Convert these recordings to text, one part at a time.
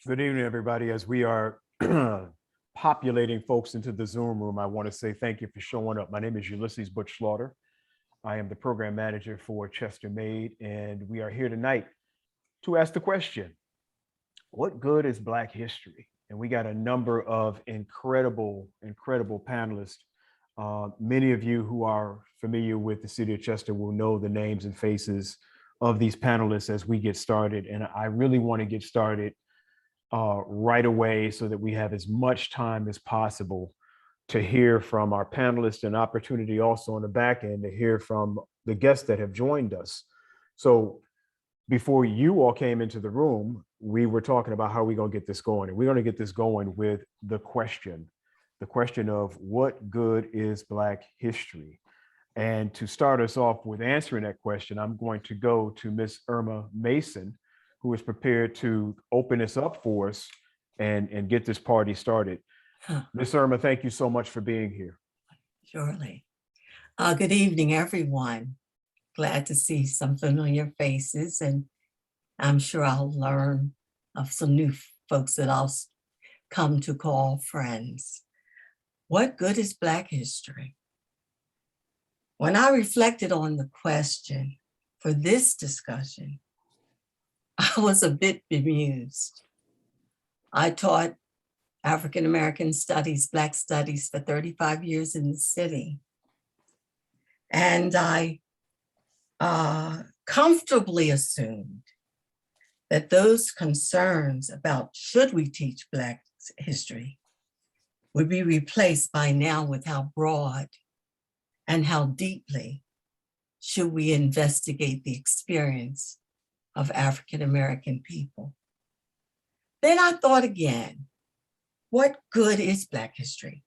Good evening, everybody. As we are populating folks into the Zoom room, I want to say thank you for showing up. My name is Ulysses Slaughter. I am the program manager for Chester Made, and we are here tonight to ask the question, what good is Black history? And we got a number of incredible panelists. Many of you who are familiar with the city of Chester will know the names and faces of these panelists as we get started. And I really want to get started right away so that we have as much time as possible to hear from our panelists, and opportunity also on the back end to hear from the guests that have joined us. So before you all came into the room, we were talking about how we're going to get this going. And we're going to get this going with the question of what good is Black history? And to start us off with answering that question, I'm going to go to Miss Irma Mason, who is prepared to open this up for us and get this party started. Miss Irma, thank you so much for being here. Surely. Good evening, everyone. Glad to see some familiar faces, and I'm sure I'll learn of some new folks that I'll come to call friends. What good is Black history? When I reflected on the question for this discussion, I was a bit bemused. I taught African-American studies, Black studies for 35 years in the city. And I comfortably assumed that those concerns about should we teach Black history would be replaced by now with how broad and how deeply should we investigate the experience of African-American people. Then I thought again, what good is Black history?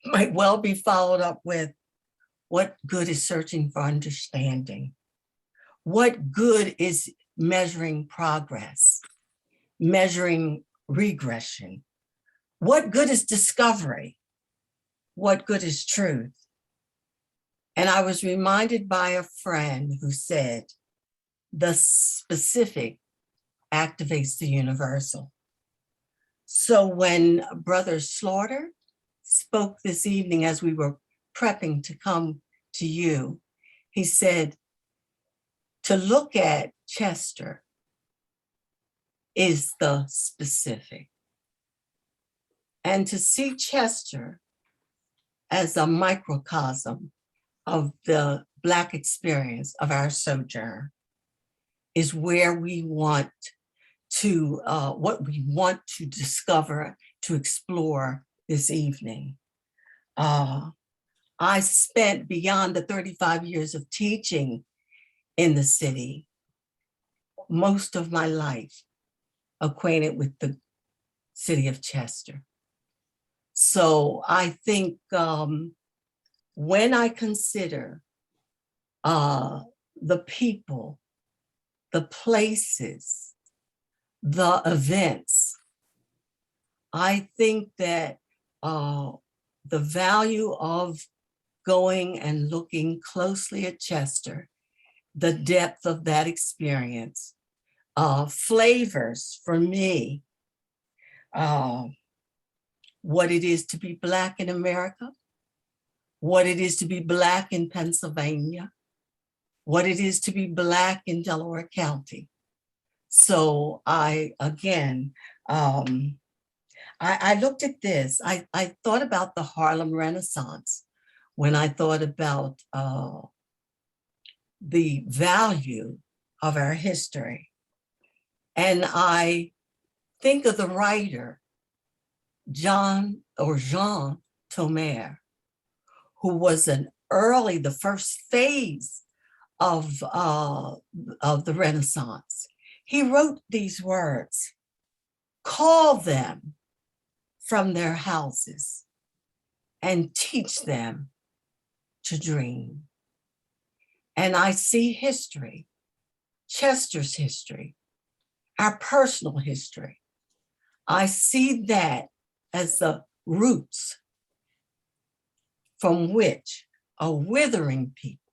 Might well be followed up with, what good is searching for understanding? What good is measuring progress, measuring regression? What good is discovery? What good is truth? And I was reminded by a friend who said, the specific activates the universal. So when Brother Slaughter spoke this evening as we were prepping to come to you, he said, to look at Chester is the specific. And to see Chester as a microcosm of the Black experience of our sojourn is where we want to, what we want to discover, to explore this evening. I spent beyond the 35 years of teaching in the city, most of my life acquainted with the city of Chester. So I think when I consider the people, the places, the events, I think that the value of going and looking closely at Chester, the depth of that experience, flavors for me, what it is to be Black in America, what it is to be Black in Pennsylvania, what it is to be Black in Delaware County. So I looked at this, I thought about the Harlem Renaissance when I thought about the value of our history. And I think of the writer, Jean Thomair, who was the first phase of the Renaissance. He wrote these words, call them from their houses and teach them to dream. And I see history, Chester's history, our personal history. I see that as the roots from which a withering people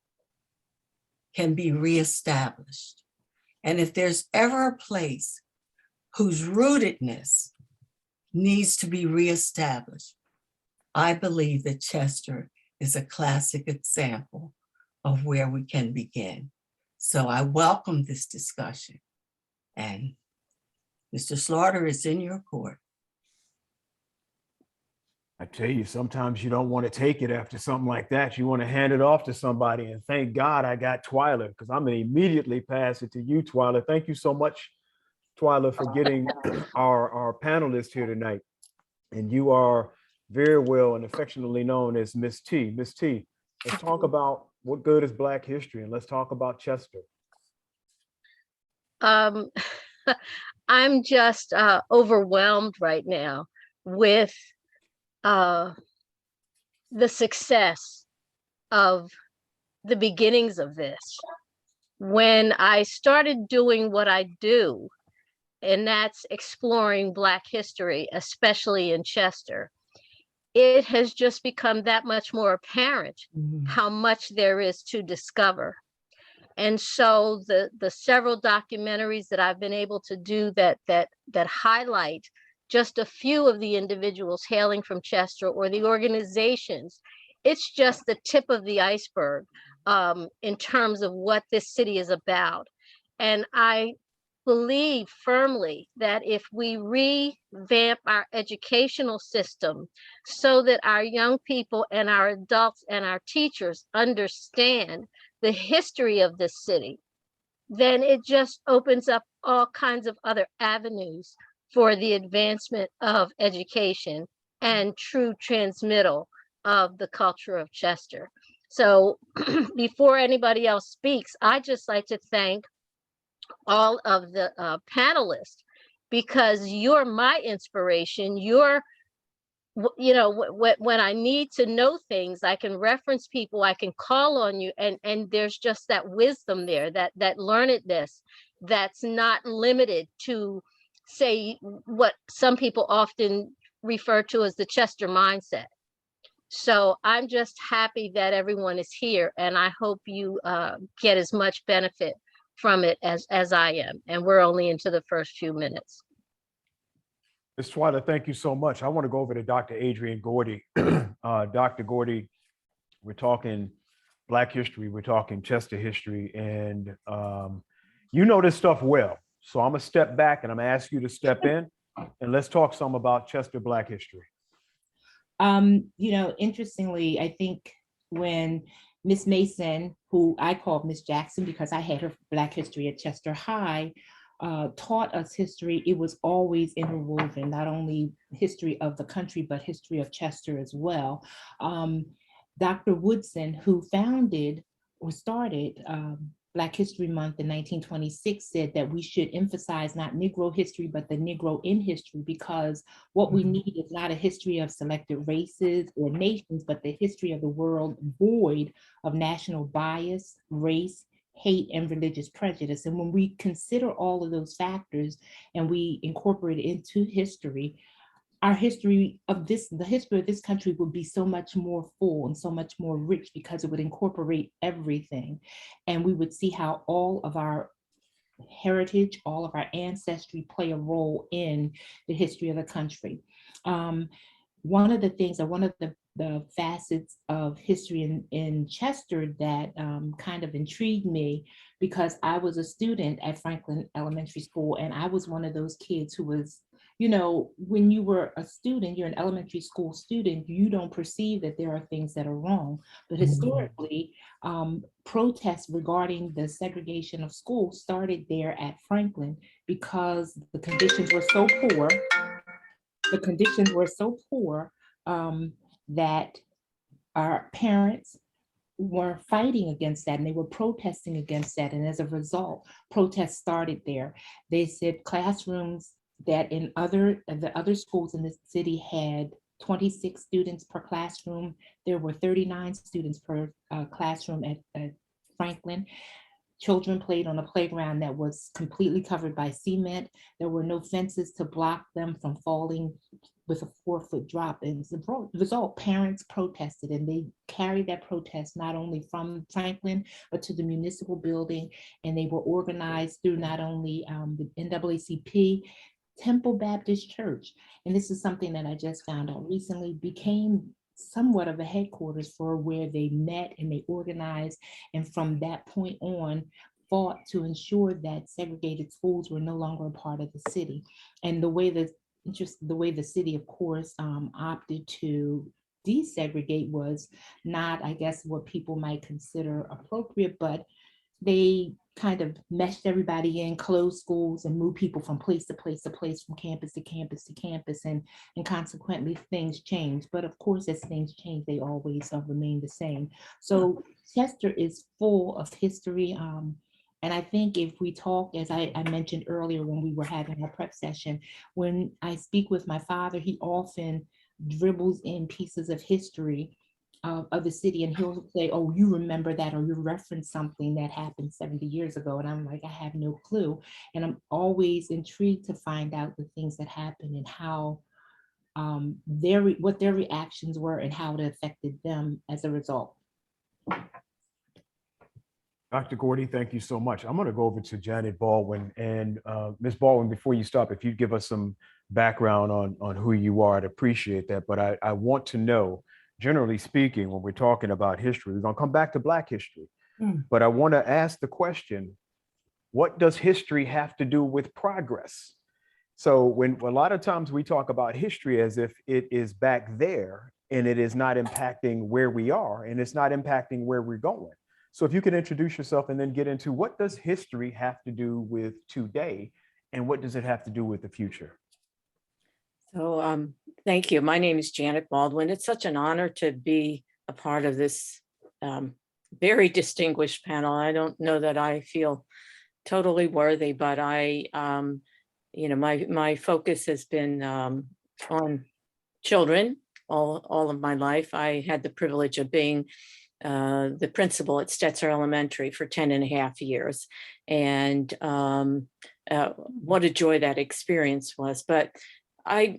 can be reestablished. And if there's ever a place whose rootedness needs to be reestablished. I believe that Chester is a classic example of where we can begin. So I welcome this discussion. And Mr. Slaughter is in your court. I tell you, sometimes you don't want to take it after something like that. You want to hand it off to somebody, and thank God I got Twyla, because I'm going to immediately pass it to you, Twyla. Thank you so much, Twyla, for getting our panelist here tonight. And you are very well and affectionately known as Miss T. Miss T, let's talk about what good is Black history, and let's talk about Chester. I'm just overwhelmed right now with the success of the beginnings of this. When I started doing what I do, and that's exploring Black history, especially in Chester, it has just become that much more apparent how much there is to discover. And so the several documentaries that I've been able to do that highlight just a few of the individuals hailing from Chester or the organizations, it's just the tip of the iceberg in terms of what this city is about. And I believe firmly that if we revamp our educational system so that our young people and our adults and our teachers understand the history of this city, then it just opens up all kinds of other avenues for the advancement of education and true transmittal of the culture of Chester. So before anybody else speaks, I'd just like to thank all of the panelists, because you're my inspiration. You're, you know, when I need to know things, I can reference people, I can call on you, and there's just that wisdom there, that learnedness that's not limited to, say, what some people often refer to as the Chester mindset. So I'm just happy that everyone is here, and I hope you get as much benefit from it as I am. And we're only into the first few minutes. Ms. Twyla, thank you so much. I want to go over to Dr. Adrienne Gordy. Dr. Gordy, we're talking Black history, we're talking Chester history, and you know this stuff well. So I'm gonna step back and I'm gonna ask you to step in, and let's talk some about Chester Black history. You know, interestingly, I think when Miss Mason, who I called Miss Jackson because I had her Black history at Chester High, taught us history, it was always interwoven, not only history of the country, but history of Chester as well. Dr. Woodson, who founded or started Black History Month in 1926, said that we should emphasize not Negro history, but the Negro in history, because what we need is not a history of selected races or nations, but the history of the world void of national bias, race, hate, and religious prejudice. And when we consider all of those factors and we incorporate it into history, our history of this, the history of this country would be so much more full and so much more rich, because it would incorporate everything. And we would see how all of our heritage, all of our ancestry play a role in the history of the country. One of the things, or one of the facets of history in Chester that kind of intrigued me, because I was a student at Franklin Elementary School, and I was one of those kids who was, you know, when you were a student, you're an elementary school student, you don't perceive that there are things that are wrong. But historically, protests regarding the segregation of schools started there at Franklin, because the conditions were so poor. The conditions were so poor that our parents were fighting against that, and they were protesting against that. And as a result, protests started there. They said classrooms that in the other schools in the city had 26 students per classroom. There were 39 students per classroom at Franklin. Children played on a playground that was completely covered by cement. There were no fences to block them from falling with a 4-foot drop. And as a result, parents protested, and they carried that protest not only from Franklin, but to the municipal building. And they were organized through not only the NAACP, Temple Baptist Church, and this is something that I just found out recently, became somewhat of a headquarters for where they met and they organized, and from that point on fought to ensure that segregated schools were no longer a part of the city. And the way the city, of course, opted to desegregate was not, I guess, what people might consider appropriate, but they kind of meshed everybody in, closed schools, and moved people from place to place to place, from campus to campus to campus, and consequently things changed. But of course, as things change, they always remain the same. So Chester is full of history. And I think if we talk, as I mentioned earlier when we were having our prep session, when I speak with my father, he often dribbles in pieces of history of the city, and he'll say, oh, you remember that, or you reference something that happened 70 years ago. And I'm like, I have no clue. And I'm always intrigued to find out the things that happened and how what their reactions were and how it affected them as a result. Dr. Gordy, thank you so much. I'm going to go over to Janet Baldwin. And Ms. Baldwin, before you stop, if you'd give us some background on who you are, I'd appreciate that. But I want to know, generally speaking, when we're talking about history, we're going to come back to Black history. But I want to ask the question, what does history have to do with progress? So when a lot of times we talk about history as if it is back there and it is not impacting where we are and it's not impacting where we're going. So if you could introduce yourself and then get into what does history have to do with today and what does it have to do with the future? So thank you. My name is Janet Baldwin. It's such an honor to be a part of this very distinguished panel. I don't know that I feel totally worthy, but my focus has been on children all of my life. I had the privilege of being the principal at Stetzer Elementary for 10 and a half years. And what a joy that experience was. But I,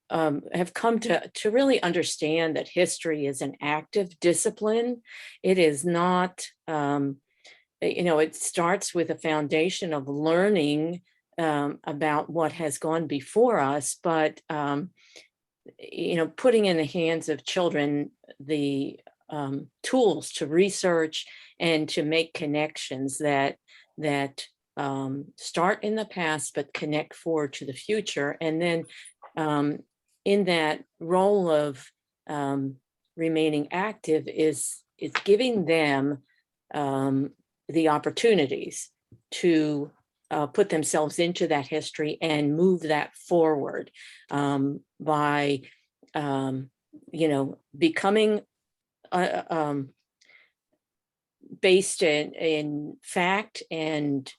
have come to really understand that history is an active discipline. It is not, it starts with a foundation of learning about what has gone before us, but, putting in the hands of children the tools to research and to make connections that start in the past but connect forward to the future. And then in that role of remaining active is giving them the opportunities to put themselves into that history and move that forward by becoming based in fact and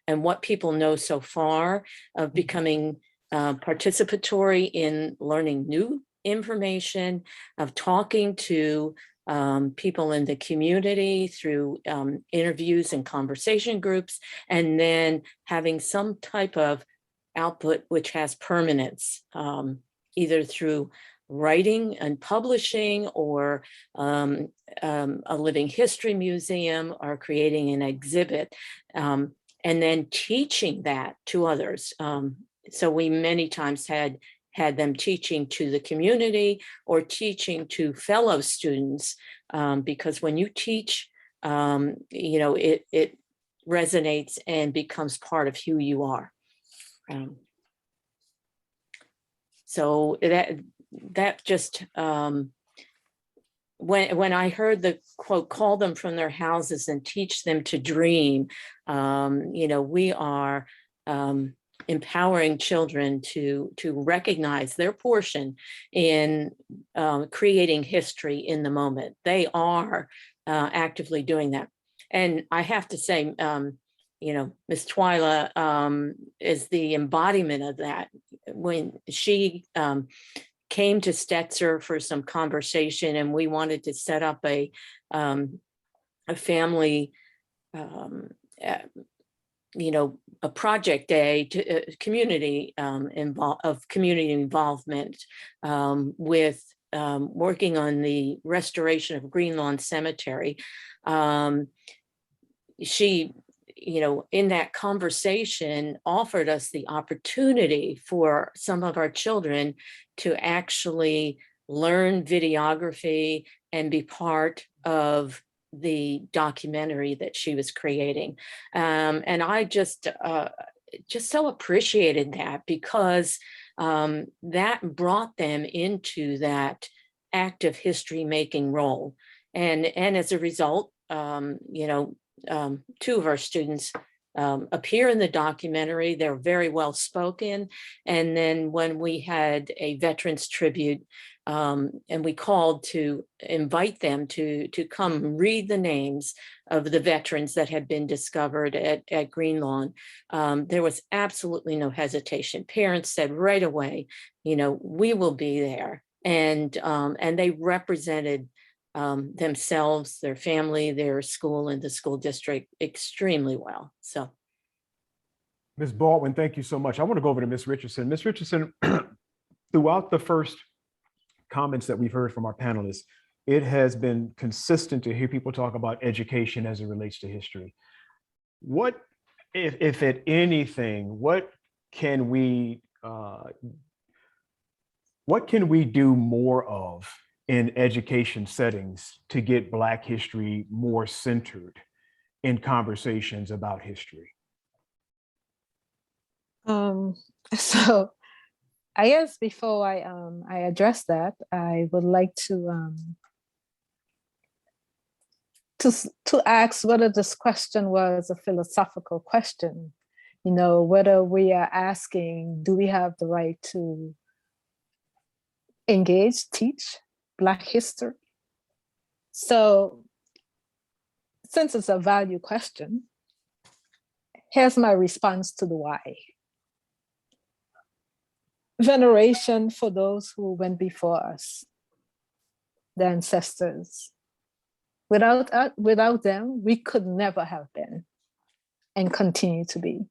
what people know so far, of becoming participatory in learning new information, of talking to people in the community through interviews and conversation groups, and then having some type of output which has permanence, either through writing and publishing, or a living history museum, or creating an exhibit, and then teaching that to others. So we many times had them teaching to the community or teaching to fellow students, because when you teach, it resonates and becomes part of who you are. So that just, when I heard the quote, call them from their houses and teach them to dream, we are empowering children to recognize their portion in creating history in the moment. They are actively doing that. And I have to say, Ms. Twyla is the embodiment of that. When she came to Stetzer for some conversation, and we wanted to set up a family, a project day to community community involvement with working on the restoration of Green Lawn Cemetery. She in that conversation offered us the opportunity for some of our children to actually learn videography and be part of the documentary that she was creating. And I just so appreciated that, because that brought them into that active history making role. And as a result, two of our students appear in the documentary. They're very well spoken. And then when we had a veterans tribute, and we called to invite them to come read the names of the veterans that had been discovered at Green Lawn, there was absolutely no hesitation. Parents said right away, we will be there. And they represented themselves, their family, their school, and the school district extremely well. So, Ms. Baldwin, thank you so much. I want to go over to Ms. Richardson. Ms. Richardson, throughout the first comments that we've heard from our panelists, it has been consistent to hear people talk about education as it relates to history. What, if at anything, what can we do more of in education settings to get Black history more centered in conversations about history? So I guess before I address that, I would like to ask whether this question was a philosophical question, whether we are asking, do we have the right to engage, teach Black history? So since it's a value question, here's my response to the why. Veneration for those who went before us, the ancestors. Without them, we could never have been and continue to be.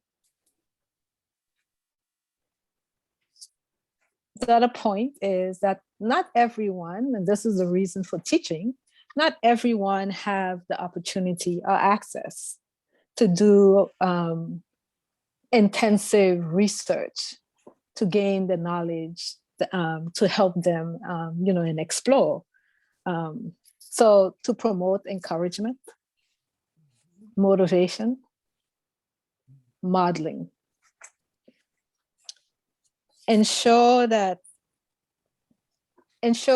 The other point is that not everyone, and this is the reason for teaching, not everyone have the opportunity or access to do intensive research to gain the knowledge to help them, and explore. So to promote encouragement, motivation, modeling, ensure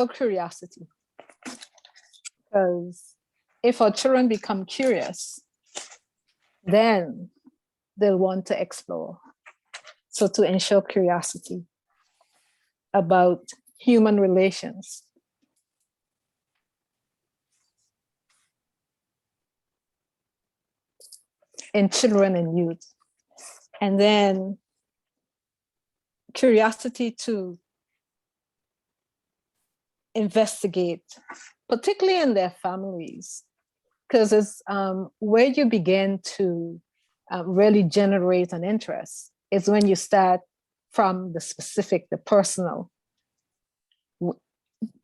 curiosity. Because if our children become curious, then they'll want to explore. So to ensure curiosity about human relations. In children and youth. And then curiosity to investigate, particularly in their families, because it's where you begin to really generate an interest. Is when you start from the specific, the personal,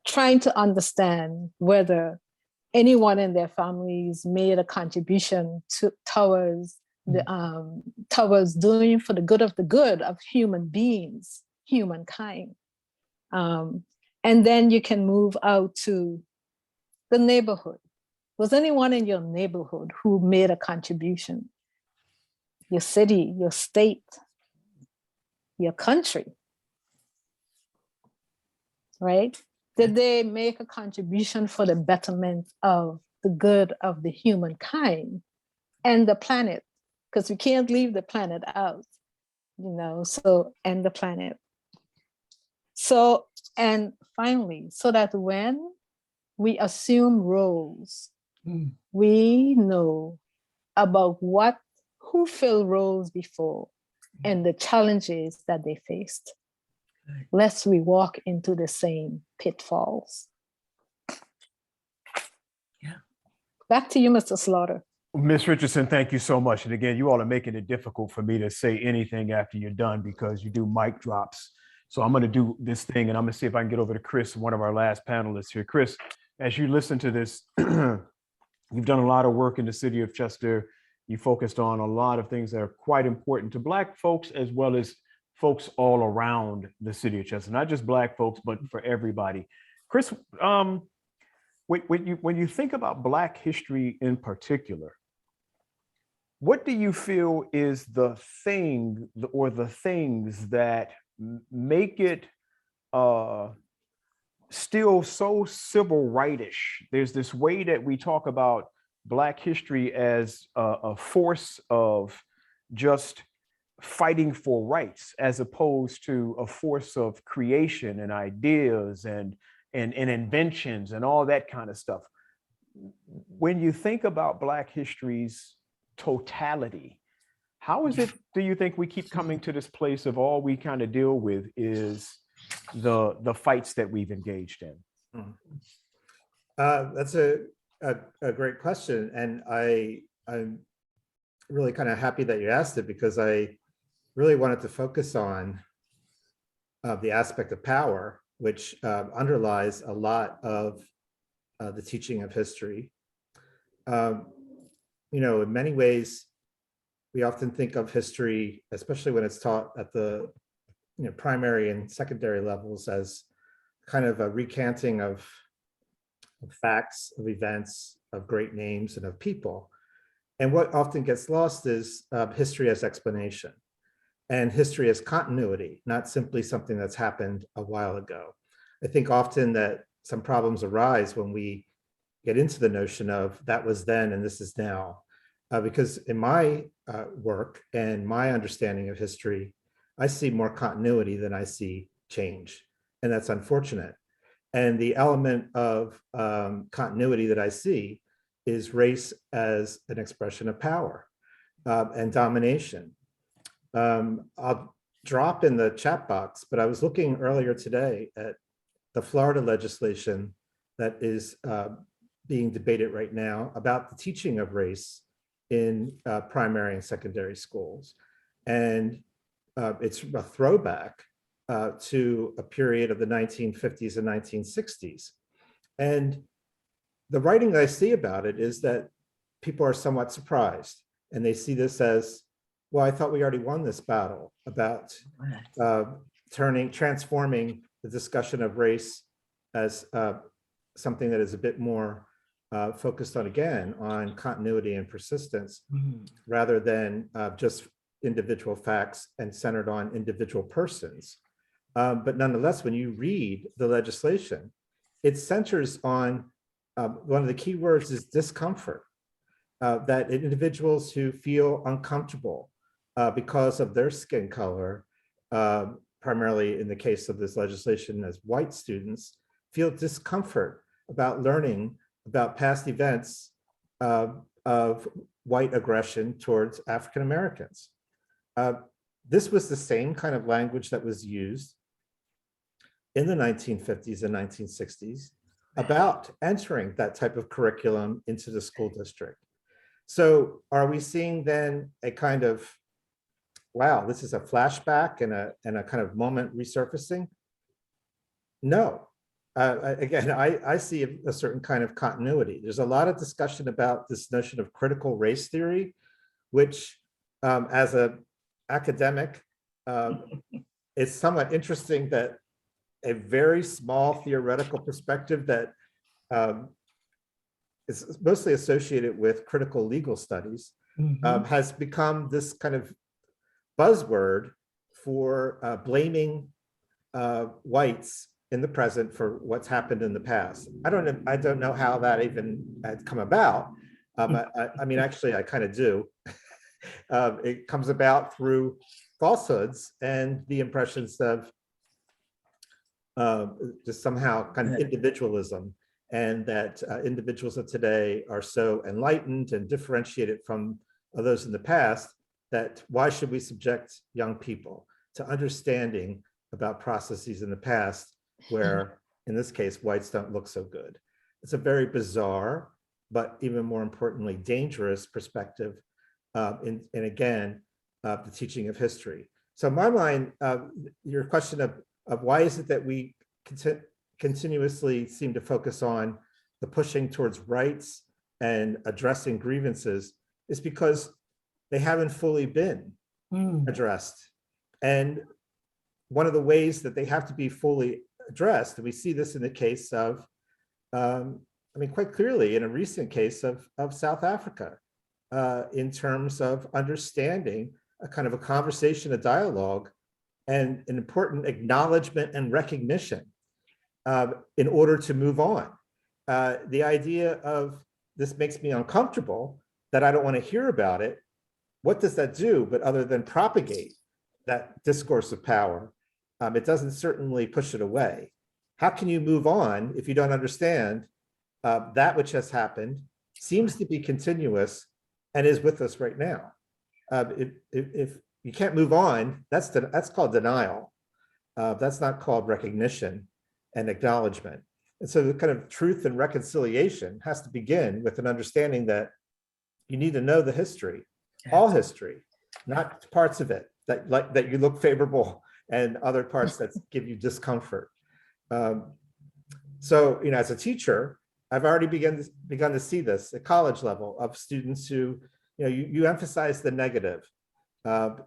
trying to understand whether anyone in their families made a contribution towards doing for the good of human beings, humankind. And then you can move out to the neighborhood. Was anyone in your neighborhood who made a contribution? Your city, your state, your country, right? Did they make a contribution for the betterment of the good of the humankind and the planet? Because we can't leave the planet out, and the planet. So, and finally, so that when we assume roles, we know about who filled roles before and the challenges that they faced, lest we walk into the same pitfalls. Yeah. Back to you, Mr. Slaughter. Ms. Richardson, thank you so much. And again, you all are making it difficult for me to say anything after you're done because you do mic drops. So I'm going to do this thing and I'm going to see if I can get over to Chris, one of our last panelists here. Chris, as you listen to this, you've done a lot of work in the city of Chester. You focused on a lot of things that are quite important to Black folks as well as folks all around the city of Chester, not just Black folks, but for everybody. Chris, when you think about Black history in particular, what do you feel is the thing or the things that make it still so civil rightish? There's this way that we talk about Black history as a force of just fighting for rights, as opposed to a force of creation and ideas and inventions and all that kind of stuff. When you think about Black history's totality, how is it, do you think, we keep coming to this place of all we kind of deal with is the fights that we've engaged in? That's a great question. And I'm really kind of happy that you asked it, because I really wanted to focus on the aspect of power, which underlies a lot of the teaching of history. You know, in many ways, we often think of history, especially when it's taught at the primary and secondary levels, as kind of a recanting of facts, of events, of great names, and of people. And what often gets lost is history as explanation, and history as continuity, not simply something that's happened a while ago. I think often that some problems arise when we get into the notion of that was then and this is now. Because in my work and my understanding of history, I see more continuity than I see change. And that's unfortunate. And the element of continuity that I see is race as an expression of power and domination. I'll drop in the chat box, but I was looking earlier today at the Florida legislation that is being debated right now about the teaching of race in primary and secondary schools. And it's a throwback to a period of the 1950s and 1960s. And the writing that I see about it is that people are somewhat surprised, and they see this as, well, I thought we already won this battle about transforming the discussion of race as something that is a bit more focused on, again, on continuity and persistence, rather than just individual facts and centered on individual persons. But nonetheless, when you read the legislation, it centers on one of the key words is discomfort, that individuals who feel uncomfortable because of their skin color, primarily in the case of this legislation as white students, feel discomfort about learning about past events of white aggression towards African Americans. This was the same kind of language that was used in the 1950s and 1960s about entering that type of curriculum into the school district. So are we seeing then a kind of, wow, this is a flashback and a kind of moment resurfacing? No. Again, I see a certain kind of continuity. There's a lot of discussion about this notion of critical race theory, which as an academic, it's somewhat interesting that a very small theoretical perspective that is mostly associated with critical legal studies has become this kind of buzzword for blaming whites in the present for what's happened in the past. I don't know how that even had come about. I mean, actually, I kind of do. It comes about through falsehoods and the impressions of just somehow kind of individualism, and that individuals of today are so enlightened and differentiated from those in the past that why should we subject young people to understanding about processes in the past where, in this case, whites don't look so good. It's a very bizarre, but even more importantly, dangerous perspective in again, the teaching of history. So in my mind, your question of why is it that we continuously seem to focus on the pushing towards rights and addressing grievances is because they haven't fully been addressed. And one of the ways that they have to be fully addressed, and we see this in the case of, I mean, quite clearly in a recent case of South Africa, in terms of understanding a kind of a conversation, a dialogue, and an important acknowledgement and recognition in order to move on. The idea of this makes me uncomfortable, that I don't want to hear about it. What does that do but other than propagate that discourse of power? It doesn't certainly push it away. How can you move on if you don't understand that which has happened, seems to be continuous, and is with us right now? If you can't move on, that's called denial. That's not called recognition and acknowledgement. And so the kind of truth and reconciliation has to begin with an understanding that you need to know the history, all history, not parts of it that you look favorable and other parts that give you discomfort. So, you know, as a teacher, I've already begun to see this at college level of students who, you know, you emphasize the negative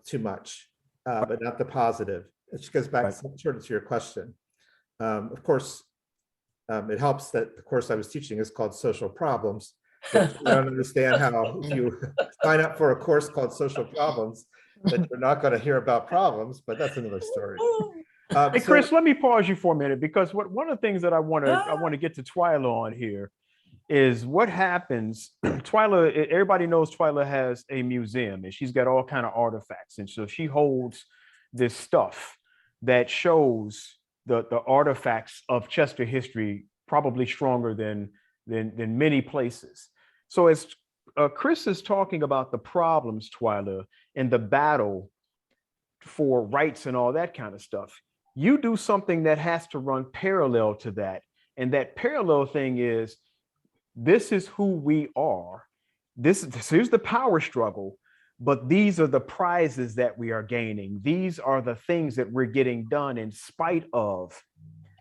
too much, but not the positive. Which goes back sort of to your question. Of course, it helps that the course I was teaching is called Social Problems. But I don't understand how if you sign up for a course called Social Problems, that you're not going to hear about problems, but that's another story. Hey, Chris, let me pause you for a minute, because one of the things that I want to get to Twyla on here is what happens. Twyla, everybody knows Twyla has a museum and she's got all kind of artifacts. And so she holds this stuff that shows the artifacts of Chester history, probably stronger than many places. So as Chris is talking about the problems, Twyla, and the battle for rights and all that kind of stuff, you do something that has to run parallel to that. And that parallel thing is, this is who we are. Here's the power struggle, but these are the prizes that we are gaining. These are the things that we're getting done in spite of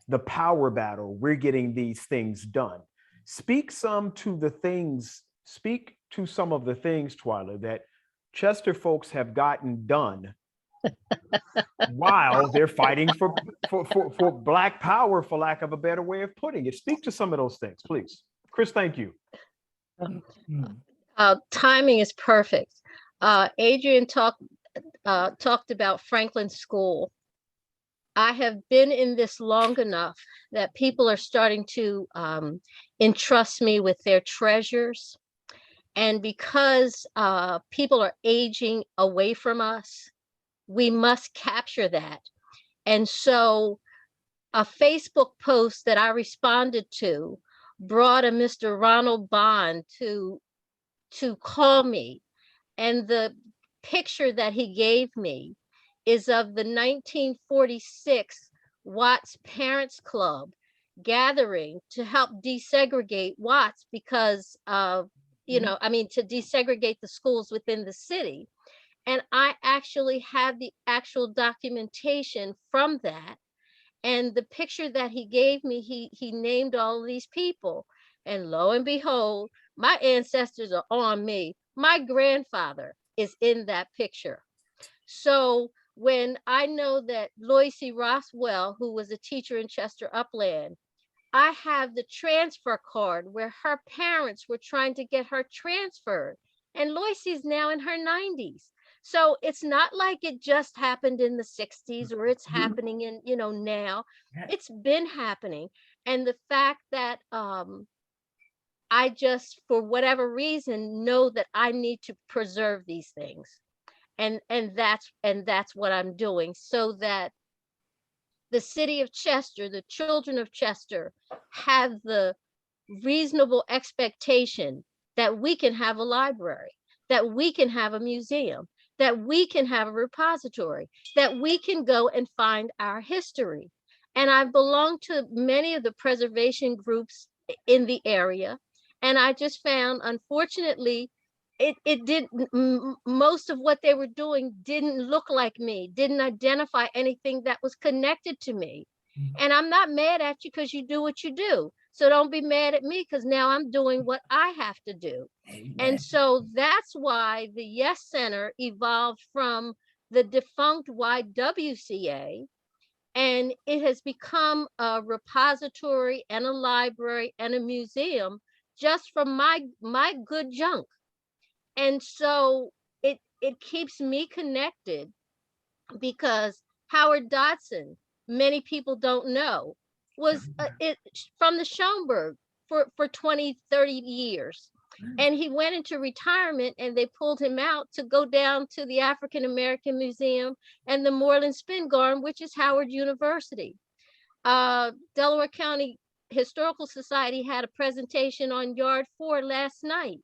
the power battle. We're getting these things done. Speak to some of the things, Twyla, that Chester folks have gotten done while they're fighting for Black power, for lack of a better way of putting it. Speak to some of those things, please. Chris, thank you. Timing is perfect. Adrienne talked about Franklin School. I have been in this long enough that people are starting to entrust me with their treasures. And because people are aging away from us, we must capture that. And so a Facebook post that I responded to brought a Mr. Ronald Bond to call me. And the picture that he gave me is of the 1946 Watts Parents Club gathering to help desegregate Watts because of, to desegregate the schools within the city. And I actually have the actual documentation from that. And the picture that he gave me, he named all of these people. And lo and behold, my ancestors are on me. My grandfather is in that picture. So when I know that Loisy Roswell, who was a teacher in Chester Upland, I have the transfer card where her parents were trying to get her transferred. And Loisy's now in her 90s. So it's not like it just happened in the 60s or it's happening in, now. It's been happening. And the fact that I just, for whatever reason, know that I need to preserve these things. And that's what I'm doing, so that the city of Chester, the children of Chester, have the reasonable expectation that we can have a library, that we can have a museum, that we can have a repository, that we can go and find our history. And I belong to many of the preservation groups in the area. And I just found, unfortunately, most of what they were doing didn't look like me, didn't identify anything that was connected to me. And I'm not mad at you because you do what you do. So don't be mad at me because now I'm doing what I have to do. And so that's why the Yes Center evolved from the defunct YWCA, and it has become a repository and a library and a museum just from my good junk. And so it keeps me connected, because Howard Dodson, many people don't know, was from the Schomburg for 20, 30 years. And he went into retirement and they pulled him out to go down to the African American Museum and the Moreland Spin Garden, which is Howard University. Delaware County Historical Society had a presentation on Yard 4 last night.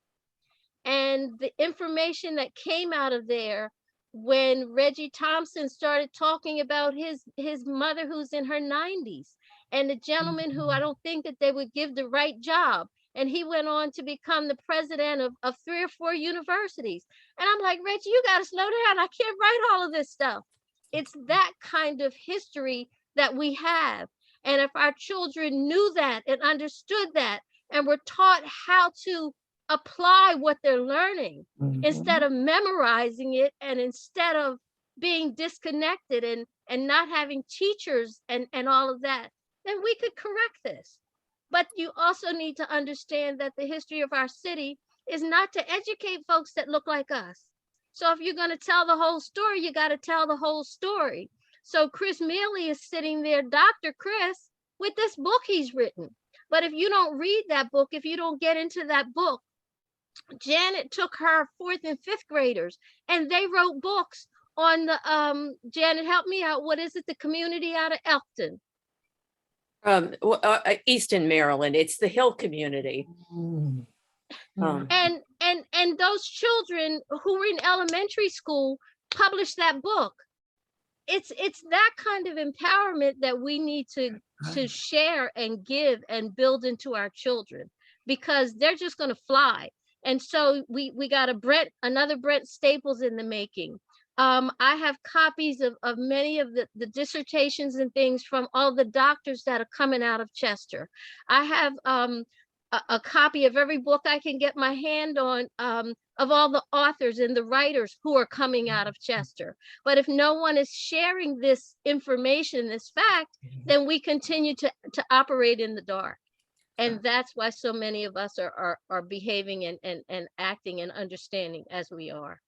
And the information that came out of there, when Reggie Thompson started talking about his mother who's in her 90s, and the gentleman who I don't think that they would give the right job, and he went on to become the president of 3 or 4 universities. And I'm like, Reggie, you got to slow down. I can't write all of this stuff. It's that kind of history that we have. And if our children knew that and understood that and were taught how to apply what they're learning instead of memorizing it, and instead of being disconnected and not having teachers and all of that, then we could correct this. But you also need to understand that the history of our city is not to educate folks that look like us. So if you're going to tell the whole story, you got to tell the whole story. So Chris Mele is sitting there, Dr. Chris, with this book he's written. But if you don't read that book, if you don't get into that book, Janet took her 4th and 5th graders and they wrote books on the, Janet, help me out. What is it? The community out of Elkton. Easton, Maryland. It's the Hill community. And those children who were in elementary school published that book. It's that kind of empowerment that we need to share and give and build into our children, because they're just going to fly. And so we got another Brent Staples in the making. I have copies of many of the dissertations and things from all the doctors that are coming out of Chester. I have a copy of every book I can get my hand on of all the authors and the writers who are coming out of Chester. But if no one is sharing this information, this fact, then we continue to operate in the dark. And that's why so many of us are behaving and acting and understanding as we are.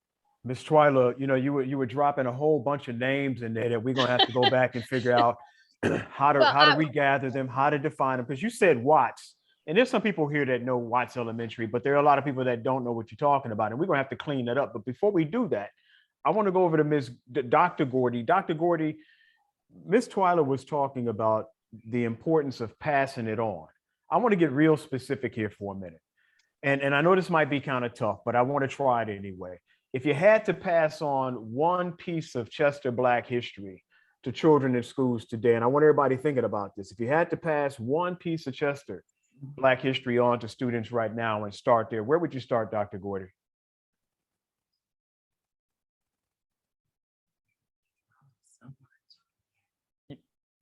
Ms. Twyla, you were dropping a whole bunch of names in there that we're gonna have to go back and figure out how to regather them, how to define them. Because you said Watts, and there's some people here that know Watts Elementary, but there are a lot of people that don't know what you're talking about, and we're gonna have to clean that up. But before we do that, I want to go over to Dr. Gordy. Dr. Gordy, Ms. Twyla was talking about the importance of passing it on. I want to get real specific here for a minute. And I know this might be kind of tough, but I want to try it anyway. If you had to pass on one piece of Chester Black history to children in schools today, and I want everybody thinking about this, if you had to pass one piece of Chester Black history on to students right now and start there, where would you start, Dr. Gordy?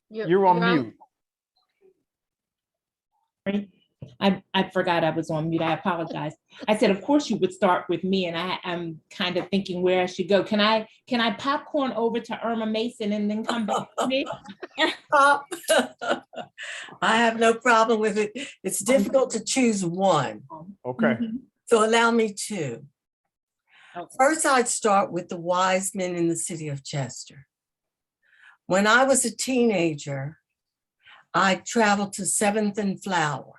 You're on mute. I forgot I was on mute. I apologize. I said, of course you would start with me, and I'm kind of thinking where I should go. Can I popcorn over to Irma Mason and then come back to me? I have no problem with it. It's difficult to choose one. Okay. So allow me to. Okay. First, I'd start with the wise men in the city of Chester. When I was a teenager, I traveled to 7th and Flower.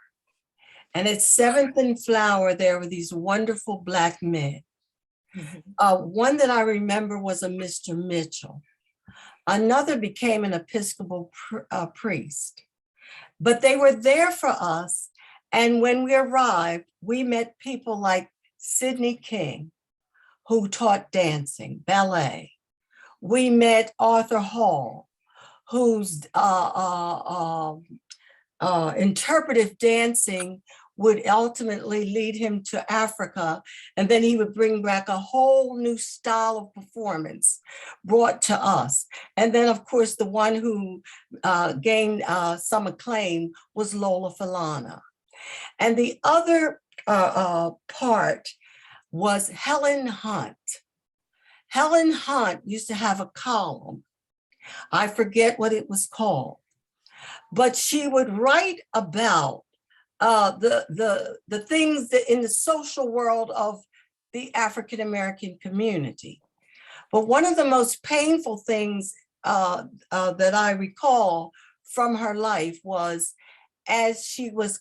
And at 7th and Flower, there were these wonderful Black men. One that I remember was a Mr. Mitchell. Another became an Episcopal priest. But they were there for us. And when we arrived, we met people like Sidney King, who taught dancing, ballet. We met Arthur Hall, whose interpretive dancing would ultimately lead him to Africa. And then he would bring back a whole new style of performance brought to us. And then, of course, the one who gained some acclaim was Lola Falana. And the other part was Helen Hunt. Helen Hunt used to have a column. I forget what it was called, but she would write about the things that in the social world of the African-American community. But one of the most painful things that I recall from her life was, as she was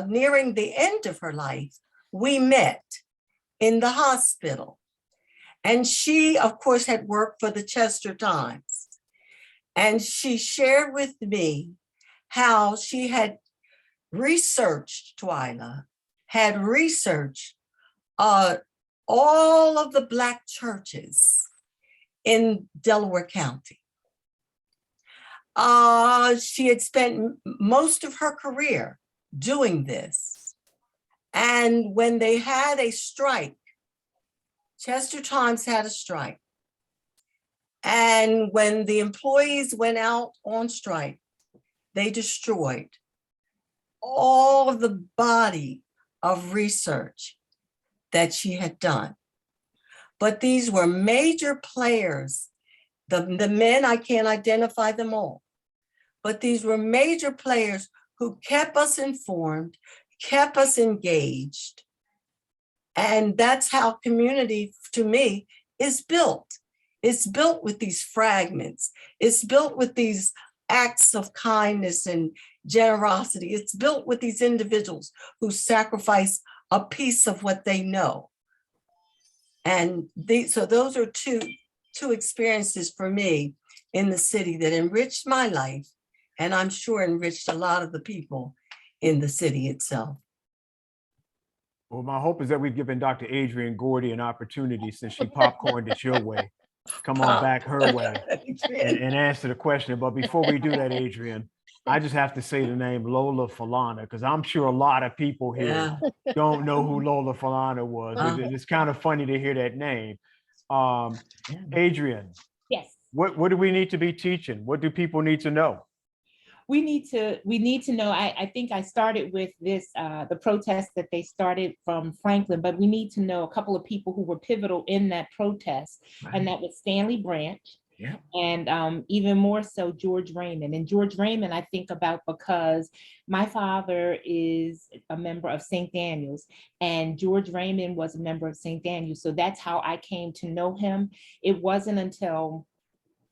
nearing the end of her life, we met in the hospital. And she, of course, had worked for the Chester Times. And she shared with me how she had researched, Twyla, had researched all of the Black churches in Delaware County. She had spent most of her career doing this. And when they had a strike, Chester Times had a strike. And when the employees went out on strike, they destroyed all of the body of research that she had done. But these were major players. The men, I can't identify them all, but these were major players who kept us informed, kept us engaged. And that's how community, to me, is built. It's built with these fragments. It's built with these acts of kindness and generosity. It's built with these individuals who sacrifice a piece of what they know. And so those are two experiences for me in the city that enriched my life, and I'm sure enriched a lot of the people in the city itself. Well, my hope is that we've given Dr. Adrienne Gordy an opportunity, since she popcorned it your way, come on back her way and answer the question. But before we do that, Adrienne, I just have to say the name Lola Falana, because I'm sure a lot of people here don't know who Lola Falana was. It's kind of funny to hear that name. Adrienne, Yes. what do we need to be teaching? What do people need to know? We need to know, I think I started with this, the protest that they started from Franklin, but we need to know a couple of people who were pivotal in that protest. Right. And that was Stanley Branch. Yeah. And even more so George Raymond. And George Raymond, I think about because my father is a member of St. Daniel's, and George Raymond was a member of St. Daniel's. So that's how I came to know him. It wasn't until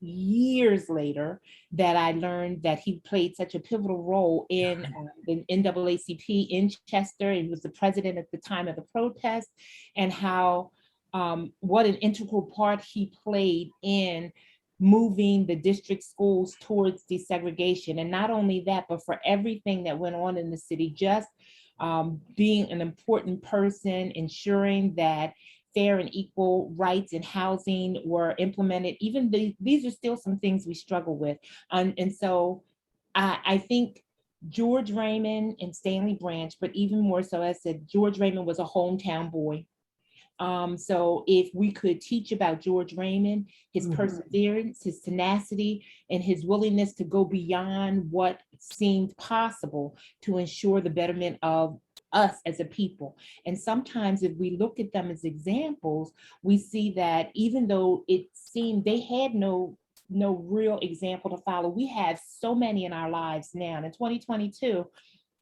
years later that I learned that he played such a pivotal role in the NAACP in Chester. He was the president at the time of the protest, and how what an integral part he played in moving the district schools towards desegregation. And not only that, but for everything that went on in the city, just being an important person, ensuring that fair and equal rights and housing were implemented. Even these are still some things we struggle with. And so I think George Raymond and Stanley Branch, but even more so, as I said, George Raymond was a hometown boy. So if we could teach about George Raymond, his perseverance, his tenacity, and his willingness to go beyond what seemed possible to ensure the betterment of us as a people. And sometimes if we look at them as examples, we see that even though it seemed they had no real example to follow, we have so many in our lives now. In 2022,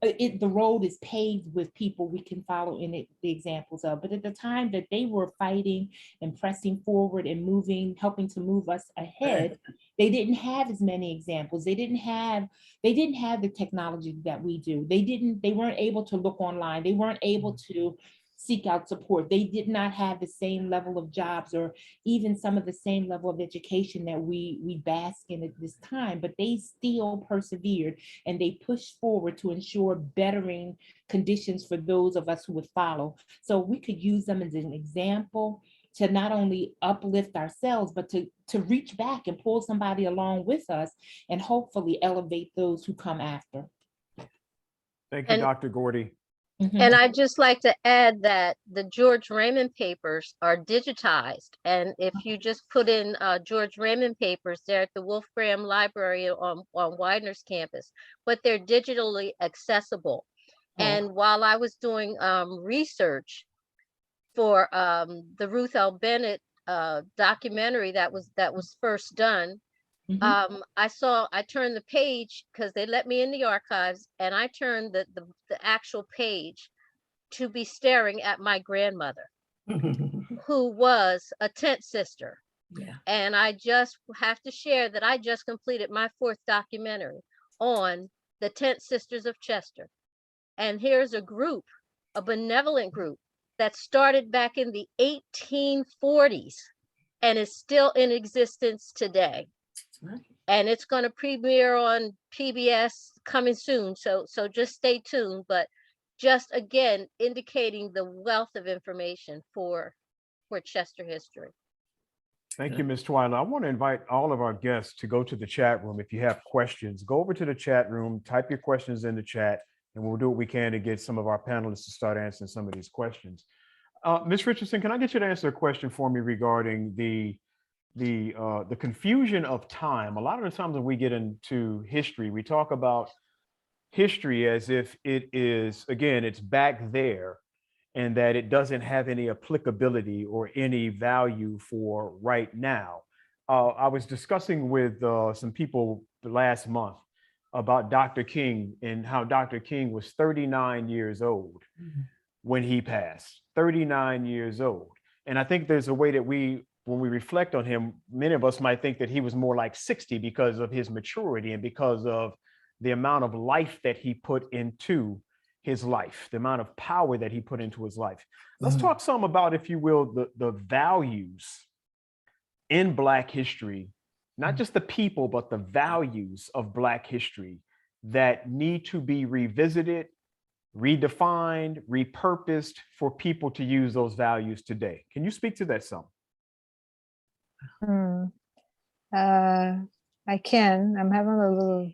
the road is paved with people we can follow in it, the examples of. But at the time that they were fighting and pressing forward and helping to move us ahead, they didn't have as many examples. They didn't have the technology that we do. They weren't able to look online. They weren't able to seek out support. They did not have the same level of jobs or even some of the same level of education that we bask in at this time, but they still persevered and they pushed forward to ensure bettering conditions for those of us who would follow. So we could use them as an example to not only uplift ourselves, but to reach back and pull somebody along with us and hopefully elevate those who come after. Thank you, Dr. Gordy. And I'd just like to add that the George Raymond papers are digitized. And if you just put in George Raymond papers, they're at the Wolf Graham Library on Widener's campus, but they're digitally accessible. And while I was doing research for the Ruth L. Bennett documentary that was first done, I turned the page because they let me in the archives, and I turned the actual page to be staring at my grandmother, who was a tent sister. Yeah. And I just have to share that I just completed my 4th documentary on the tent sisters of Chester. And here's a group, a benevolent group that started back in the 1840s and is still in existence today. And it's going to premiere on PBS coming soon. So just stay tuned. But just again, indicating the wealth of information for Chester history. Thank you, Ms. Twyla. I want to invite all of our guests to go to the chat room. If you have questions, go over to the chat room, type your questions in the chat, and we'll do what we can to get some of our panelists to start answering some of these questions. Ms. Richardson, can I get you to answer a question for me regarding the confusion of time? A lot of the times when we get into history, we talk about history as if it is, again, it's back there, and that it doesn't have any applicability or any value for right now. I was discussing with some people last month about Dr. King and how Dr. King was 39 years old when he passed, 39 years old. And I think there's a way that when we reflect on him, many of us might think that he was more like 60 because of his maturity and because of the amount of life that he put into his life, the amount of power that he put into his life. Let's talk some about, if you will, the values in Black history, not just the people, but the values of Black history that need to be revisited, redefined, repurposed for people to use those values today. Can you speak to that some? I can. I'm having a little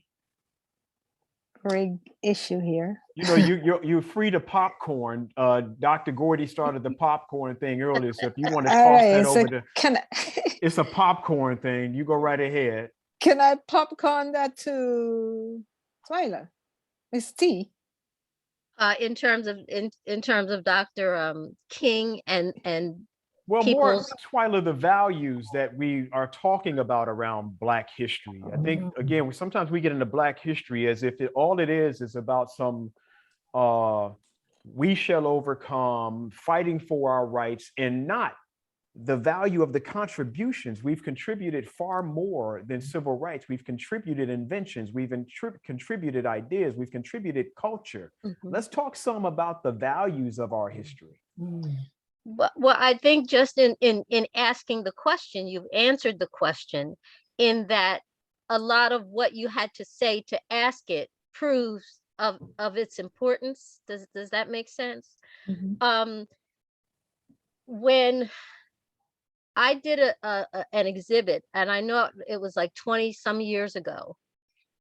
big issue here. You know, you're free to popcorn. Dr. Gordy started the popcorn thing earlier, so if you want to toss that over to, it's a popcorn thing. You go right ahead. Can I popcorn that to Twyla? Miss T. In terms of Dr. King and well, more, people's Twyla, the values that we are talking about around Black history. I think, again, sometimes we get into Black history as if all it is about some we shall overcome, fighting for our rights, and not the value of the contributions. We've contributed far more than civil rights. We've contributed inventions. We've contributed ideas. We've contributed culture. Let's talk some about the values of our history. Well, I think just in asking the question, you've answered the question, in that a lot of what you had to say to ask it proves of its importance. Does that make sense? When I did an exhibit, and I know it was like 20 some years ago,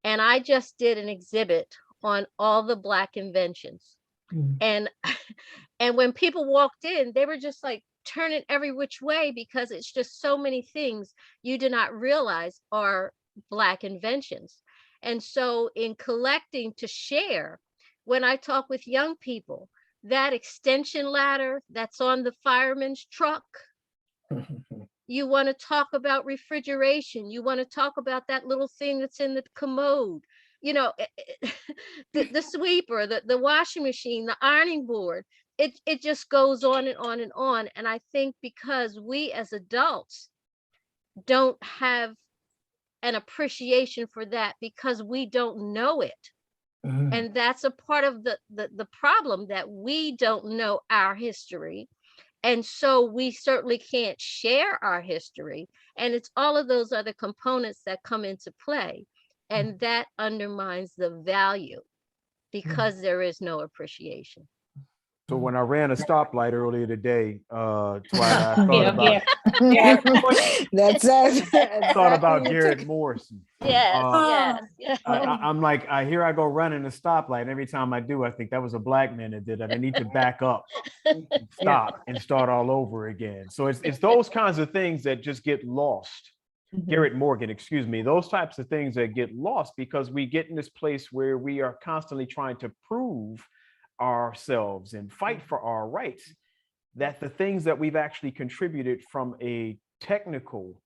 and I just did an exhibit on all the Black inventions. And when people walked in, they were just like turning every which way, because it's just so many things you do not realize are Black inventions. And so in collecting to share, when I talk with young people, that extension ladder that's on the fireman's truck, you want to talk about refrigeration, you want to talk about that little thing that's in the commode, you know, the sweeper, the washing machine, the ironing board, it just goes on and on and on. And I think because we as adults don't have an appreciation for that, because we don't know it. And that's a part of the problem, that we don't know our history. And so we certainly can't share our history. And it's all of those other components that come into play. And that undermines the value, because there is no appreciation. So when I ran a stoplight earlier today, Twyla, I thought Yeah, about yeah. That's it. thought about Exactly. Garrett Morrison. Yes, Uh, yes. I'm like, here I go running a stoplight. Every time I do, I think that was a black man that did that. I need to back up, stop, and start all over again. So it's those kinds of things that just get lost. Mhm. Garrett Morgan, excuse me, those types of things that get lost because we get in this place where we are constantly trying to prove ourselves and fight for our rights, that the things that we've actually contributed from a technical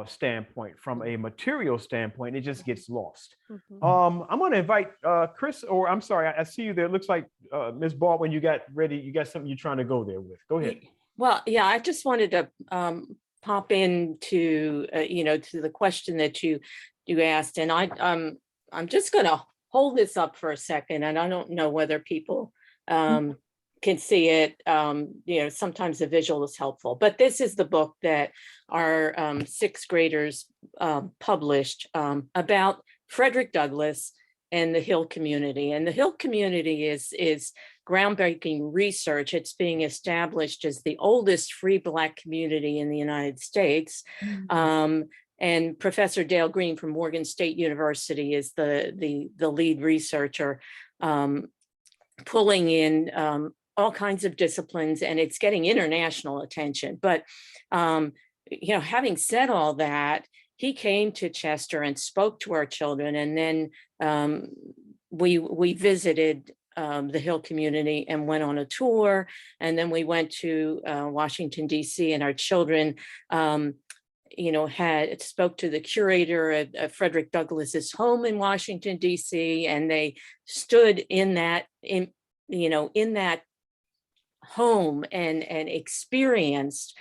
standpoint, from a material standpoint, it just gets lost. Mhm. I'm going to invite Chris, or I'm sorry, I see you there. It looks like Ms. Baldwin, you got ready. You got something you're trying to go there with. Go ahead. Well, yeah, I just wanted to pop into to the question that you asked, and I'm just going to hold this up for a second, and I don't know whether people can see it. Sometimes the visual is helpful, but this is the book that our sixth graders published about Frederick Douglass and the Hill community. And the Hill community is groundbreaking research. It's being established as the oldest free Black community in the United States. And Professor Dale Green from Morgan State University is the lead researcher, pulling in all kinds of disciplines, and it's getting international attention. But having said all that, he came to Chester and spoke to our children, and then we visited the Hill community and went on a tour, and then we went to Washington, D.C., and our children had spoke to the curator at Frederick Douglass's home in Washington, D.C., and they stood in that home and experienced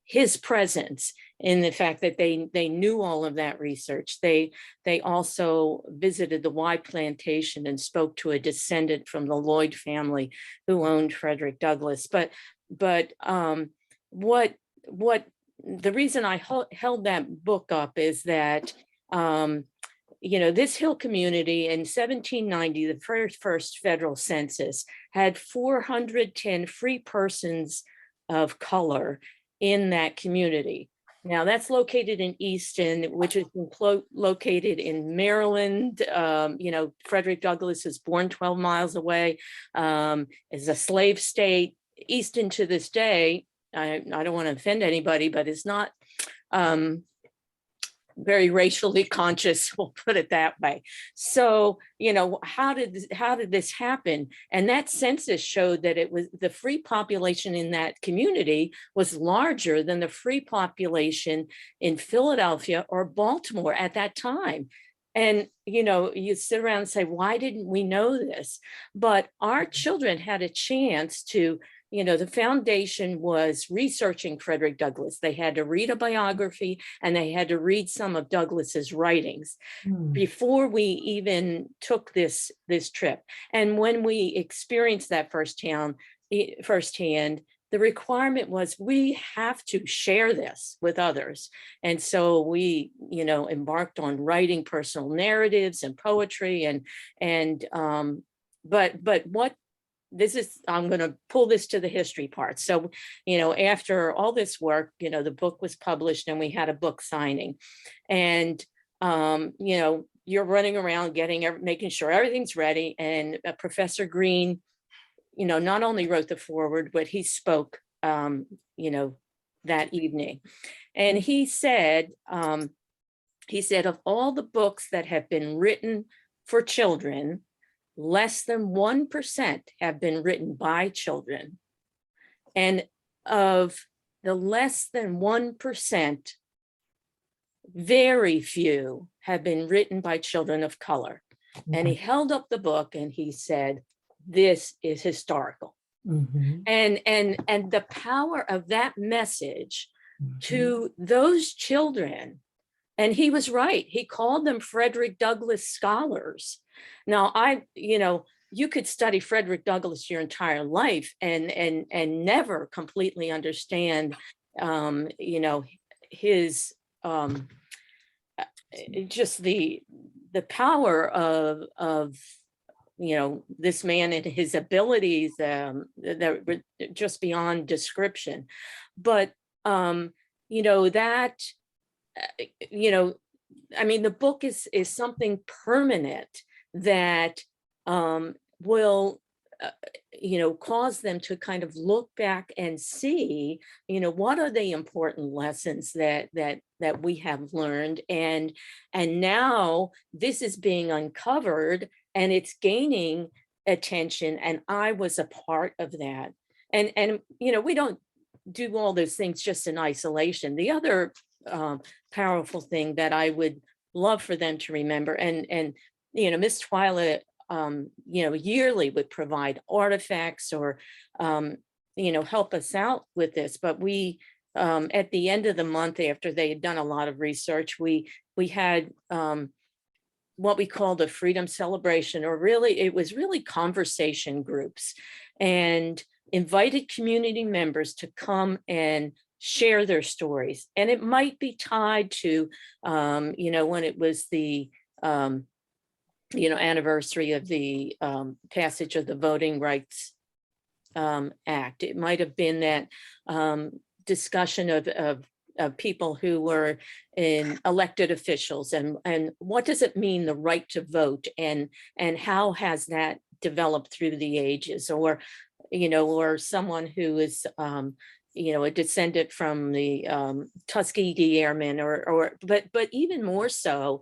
his presence in the fact that they knew all of that research. They also visited the Y plantation and spoke to a descendant from the Lloyd family who owned Frederick Douglass. But what the reason I held that book up is that this Hill community in 1790, the first federal census, had 410 free persons of color in that community. Now that's located in Easton, which is located in Maryland. Frederick Douglass was born 12 miles away, is a slave state. Easton to this day, I don't want to offend anybody, but it's not very racially conscious, we'll put it that way. So, how did this happen? And that census showed that it was the free population in that community was larger than the free population in Philadelphia or Baltimore at that time. And, you sit around and say, why didn't we know this? But our children had a chance to, the foundation was researching Frederick Douglass. They had to read a biography and they had to read some of Douglass's writings before we even took this trip. And when we experienced that firsthand, the requirement was we have to share this with others. And so we, embarked on writing personal narratives and poetry but what this is, I'm going to pull this to the history part. So, after all this work, the book was published and we had a book signing, and, you're running around making sure everything's ready. And Professor Green, not only wrote the foreword, but he spoke, that evening. And he said, of all the books that have been written for children, less than 1% have been written by children. And of the less than 1%, very few have been written by children of color. And he held up the book and he said, this is historical. And the power of that message to those children. And he was right. He called them Frederick Douglass scholars. Now, you could study Frederick Douglass your entire life and never completely understand, his just the power of this man and his abilities that were just beyond description. But, that, I mean, the book is something permanent that will, cause them to kind of look back and see, what are the important lessons that we have learned, and now this is being uncovered and it's gaining attention, and I was a part of that. And we don't do all those things just in isolation. The other powerful thing that I would love for them to remember, and Miss Twyla yearly would provide artifacts or help us out with this, but we at the end of the month, after they had done a lot of research, we had what we called a freedom celebration, or really it was really conversation groups, and invited community members to come and share their stories. And it might be tied to when it was the anniversary of the passage of the Voting Rights Act. It might have been that discussion of people who were in elected officials, and what does it mean, the right to vote, and how has that developed through the ages, or someone who is a descendant from the Tuskegee Airmen, but even more so,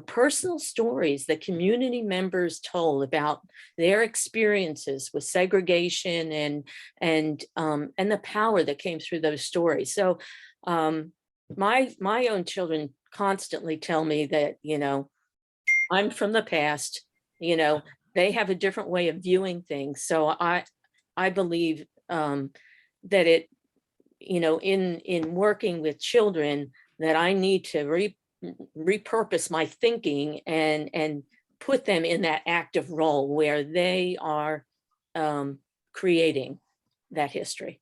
personal stories that community members told about their experiences with segregation and the power that came through those stories. So my own children constantly tell me that, I'm from the past, they have a different way of viewing things. So I believe that it, in working with children, that I need to repurpose my thinking and put them in that active role where they are creating that history.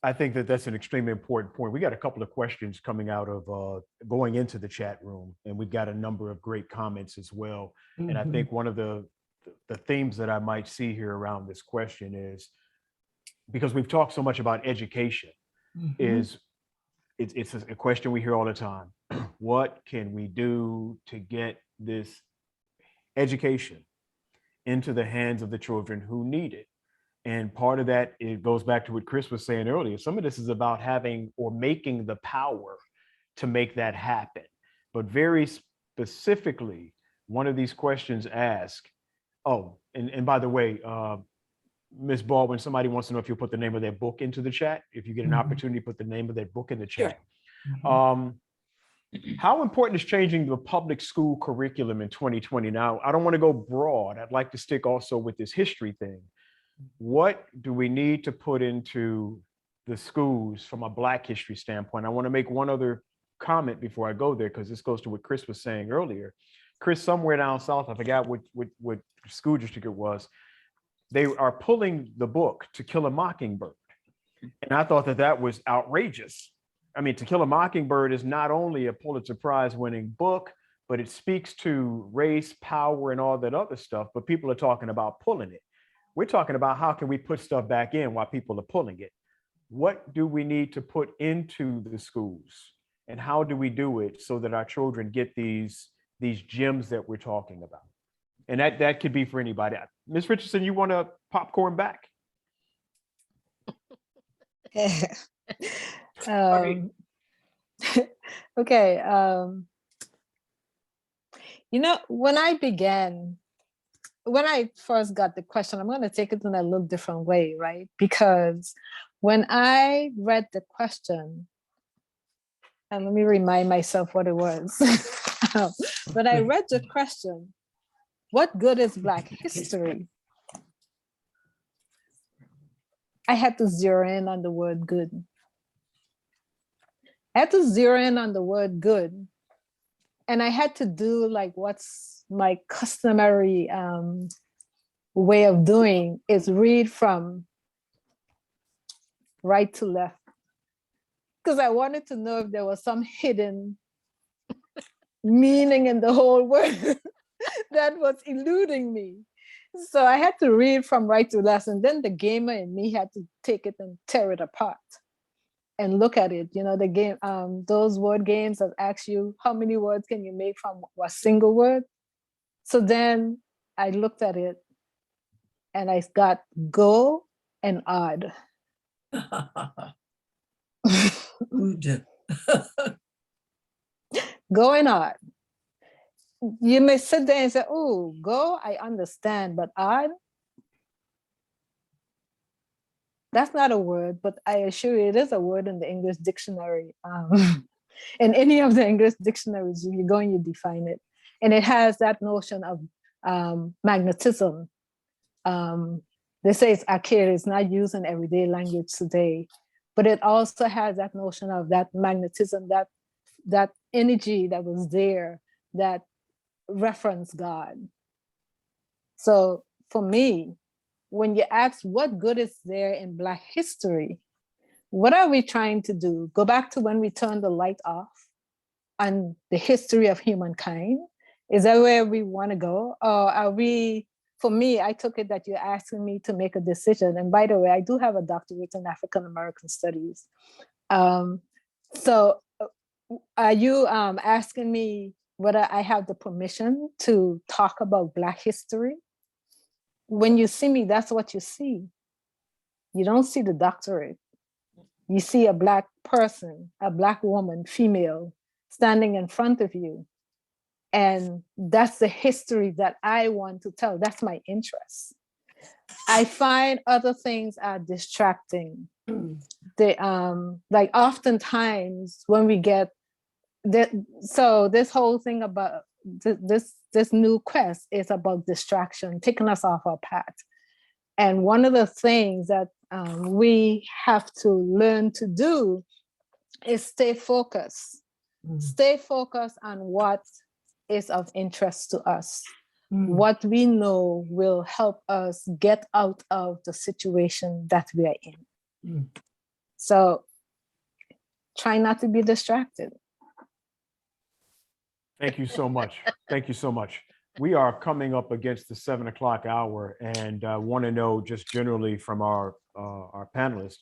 I think that that's an extremely important point. We got a couple of questions coming out of going into the chat room, and we've got a number of great comments as well. Mm-hmm. And I think one of the themes that I might see here around this question is, because we've talked so much about education, mm-hmm. It's a question we hear all the time. What can we do to get this education into the hands of the children who need it? And part of that, it goes back to what Chris was saying earlier. Some of this is about having or making the power to make that happen. But very specifically, one of these questions asks, and by the way, Ms. Baldwin, somebody wants to know if you'll put the name of their book into the chat. If you get an opportunity, put the name of that book in the chat. Sure. How important is changing the public school curriculum in 2020? Now, I don't want to go broad. I'd like to stick also with this history thing. What do we need to put into the schools from a Black history standpoint? I want to make one other comment before I go there, because this goes to what Chris was saying earlier. Chris, somewhere down south, I forgot what school district it was, they are pulling the book To Kill a Mockingbird. And I thought that was outrageous. I mean, To Kill a Mockingbird is not only a Pulitzer Prize winning book, but it speaks to race, power, and all that other stuff. But people are talking about pulling it. We're talking about how can we put stuff back in while people are pulling it. What do we need to put into the schools? And how do we do it so that our children get these gems that we're talking about? And that could be for anybody. Ms. Richardson, you want to popcorn back? Okay. When I first got the question, I'm going to take it in a little different way, right? Because when I read the question, and let me remind myself what it was. When I read the question, what good is Black history? I had to zero in on the word good. I had to zero in on the word good. And I had to do like what's my customary way of doing, is read from right to left. Because I wanted to know if there was some hidden meaning in the whole word that was eluding me. So I had to read from right to left, and then the gamer in me had to take it and tear it apart and look at it. You know, the game, those word games that ask you how many words can you make from a single word. So then I looked at it and I got go and odd. Good. Go and odd. You may sit there and say, oh, go, I understand, but odd, that's not a word, but I assure you it is a word in the English dictionary. In any of the English dictionaries, you go and you define it. And it has that notion of magnetism. They say it's archaic, it's not used in everyday language today, but it also has that notion of that magnetism, that energy that was there, that reference God. So for me, when you ask what good is there in Black history, what are we trying to do? Go back to when we turned the light off on the history of humankind? Is that where we want to go? Or are we, for me, I took it that you're asking me to make a decision. And by the way, I do have a doctorate in African American studies. So are you asking me whether I have the permission to talk about Black history? When you see me, that's what you see. You don't see the doctorate. You see a Black person, a Black woman, female, standing in front of you. And that's the history that I want to tell. That's my interest. I find other things are distracting. They, like oftentimes when we get, so this whole thing about this new quest is about distraction, taking us off our path. And one of the things that we have to learn to do is stay focused. Stay focused on what is of interest to us. What we know will help us get out of the situation that we are in. So try not to be distracted. Thank you so much. Thank you so much. We are coming up against the 7 o'clock hour, and I want to know just generally from our panelists,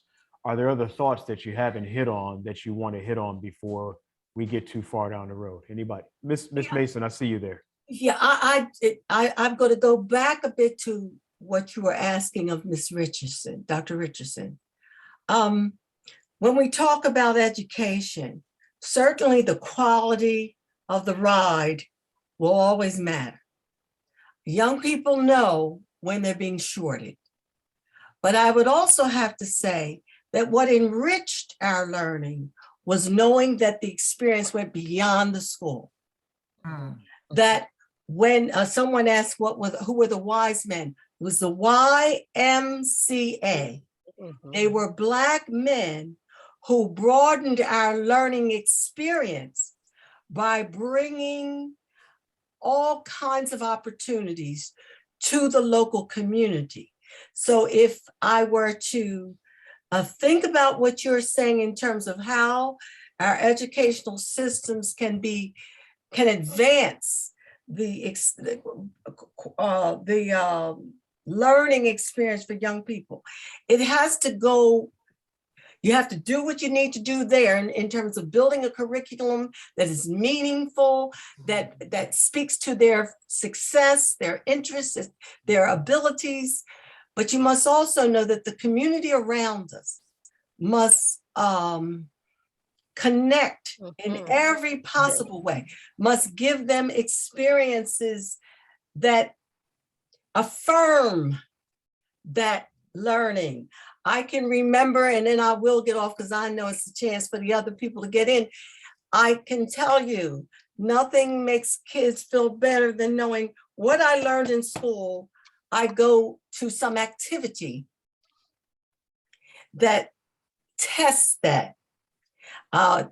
are there other thoughts that you haven't hit on that you want to hit on before we get too far down the road? Anybody? Miss Mason, I see you there. Yeah, I'm going to go back a bit to what you were asking of Miss Richardson, Dr. Richardson. When we talk about education, certainly the quality of the ride will always matter. Young people know when they're being shorted. But I would also have to say that what enriched our learning was knowing that the experience went beyond the school. That when someone asked who were the wise men, it was the YMCA. They were Black men who broadened our learning experience by bringing all kinds of opportunities to the local community. So if I were to think about what you're saying in terms of how our educational systems can advance the learning experience for young people, it has to go. You have to do what you need to do there in terms of building a curriculum that is meaningful, that speaks to their success, their interests, their abilities. But you must also know that the community around us must connect in every possible way, must give them experiences that affirm that learning. I can remember, and then I will get off because I know it's a chance for the other people to get in. I can tell you, nothing makes kids feel better than knowing what I learned in school. I go to some activity that tests that,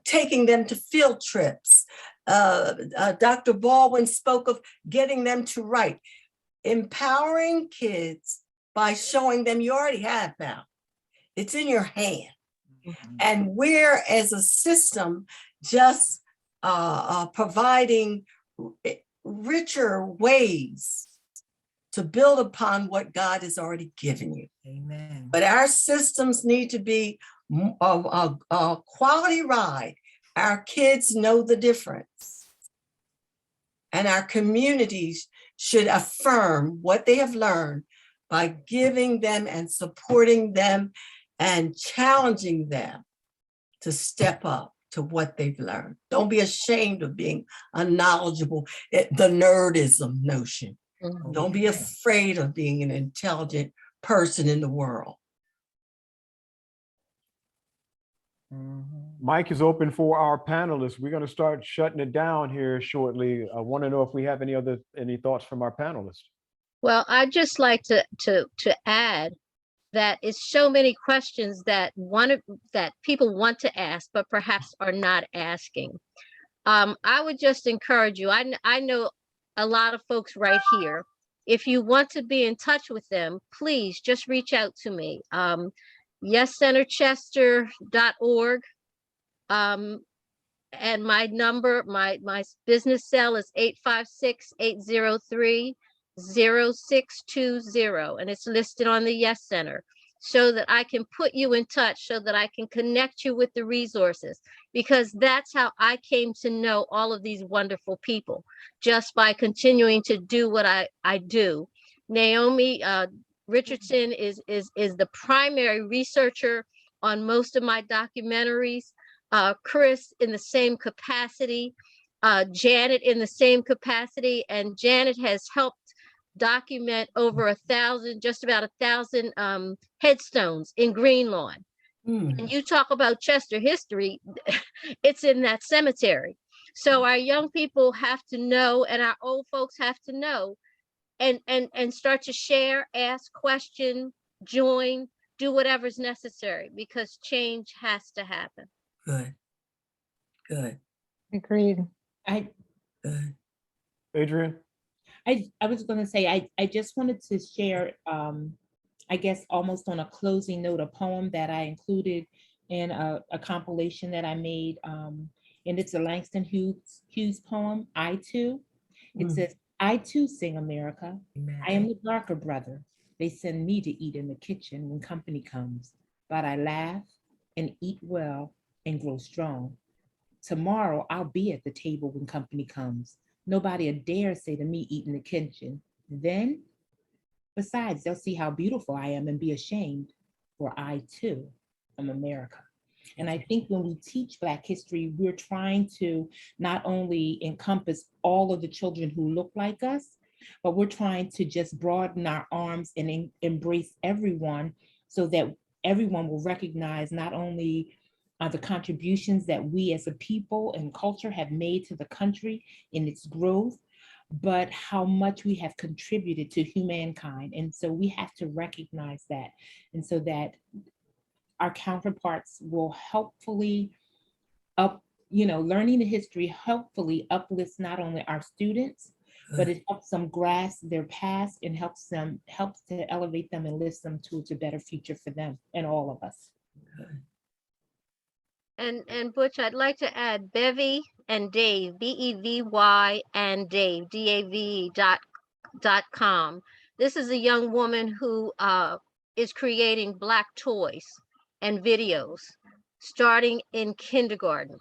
taking them to field trips. Dr. Baldwin spoke of getting them to write, empowering kids by showing them you already have now. It's in your hand. And we're, as a system, just providing richer ways to build upon what God has already given you. Amen. But our systems need to be a quality ride. Our kids know the difference. And our communities should affirm what they have learned by giving them and supporting them and challenging them to step up to what they've learned. Don't be ashamed of being unknowledgeable, the nerdism notion. Mhm. Don't be afraid of being an intelligent person in the world. Mic is open for our panelists. We're going to start shutting it down here shortly. I want to know if we have any thoughts from our panelists. Well, I'd just like to add that it's so many questions that people want to ask, but perhaps are not asking. I would just encourage you. I know a lot of folks right here. If you want to be in touch with them, please just reach out to me. YesCenterChester.org. And my number, my business cell is 856-803-0620, and it's listed on the Yes Center, so that I can put you in touch, so that I can connect you with the resources, because that's how I came to know all of these wonderful people, just by continuing to do what I do. Naomi Richardson is the primary researcher on most of my documentaries. Chris in the same capacity, Janet in the same capacity, and Janet has helped document over 1,000, just about 1,000 headstones in Greenlawn. And you talk about Chester history, it's in that cemetery. So our young people have to know, and our old folks have to know, and start to share, ask, question, join, do whatever's necessary, because change has to happen. Good. Good. Agreed. Good. Adrienne? I was going to say, I just wanted to share, I guess, almost on a closing note, a poem that I included in a compilation that I made. And it's a Langston Hughes poem, I Too. It says, I too sing America. I am the darker brother. They send me to eat in the kitchen when company comes. But I laugh and eat well and grow strong. Tomorrow I'll be at the table when company comes. Nobody dare say to me, eat in the kitchen. Then, besides, they'll see how beautiful I am and be ashamed, for I too am America. And I think when we teach Black history, we're trying to not only encompass all of the children who look like us, but we're trying to just broaden our arms and embrace everyone, so that everyone will recognize not only the contributions that we as a people and culture have made to the country in its growth, but how much we have contributed to humankind. And so we have to recognize that. And so that our counterparts will helpfully learning the history helpfully uplifts not only our students, but it helps them grasp their past and helps to elevate them and lift them towards a better future for them and all of us. And Butch, I'd like to add Bevy and Dave, BEVY and Dave, DAV.com. This is a young woman who is creating Black toys and videos starting in kindergarten.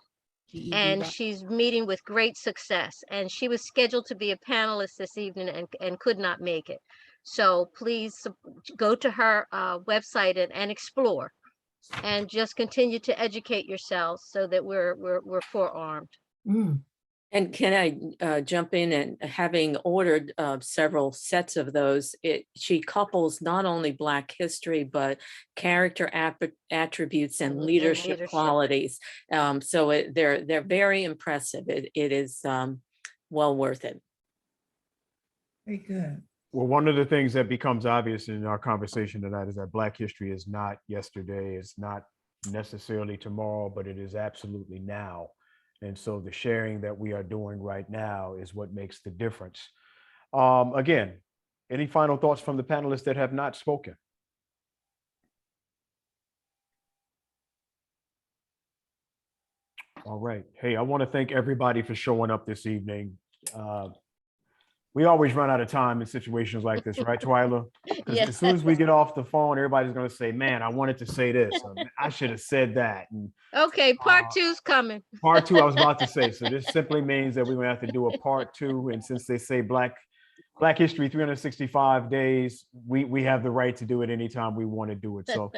And she's meeting with great success. And she was scheduled to be a panelist this evening and could not make it. So please go to her website and explore, and just continue to educate yourselves, so that we're forearmed. And can I jump in? And having ordered several sets of those, she couples not only Black history, but character attributes and leadership qualities. So they're very impressive. It is well worth it. Very good. Well, one of the things that becomes obvious in our conversation tonight is that Black history is not yesterday, it's not necessarily tomorrow, but it is absolutely now. And so the sharing that we are doing right now is what makes the difference. Again, any final thoughts from the panelists that have not spoken? All right. Hey, I want to thank everybody for showing up this evening. we always run out of time in situations like this, right, Twyla? Because Yeah. as soon as we get off the phone, everybody's going to say, man, I wanted to say this. Or, I should have said that. And Okay, part two's coming. part two, I was about to say. So this simply means that we're going to have to do a part two. And since they say Black History 365 days, we have the right to do it anytime we want to do it. So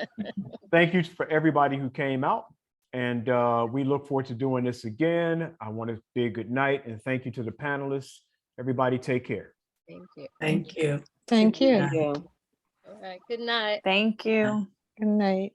thank you for everybody who came out. And we look forward to doing this again. I want to say good night and thank you to the panelists. Everybody take care. Thank you. Thank you. Thank you. Yeah. Yeah. All right, good night. Thank you. Good night.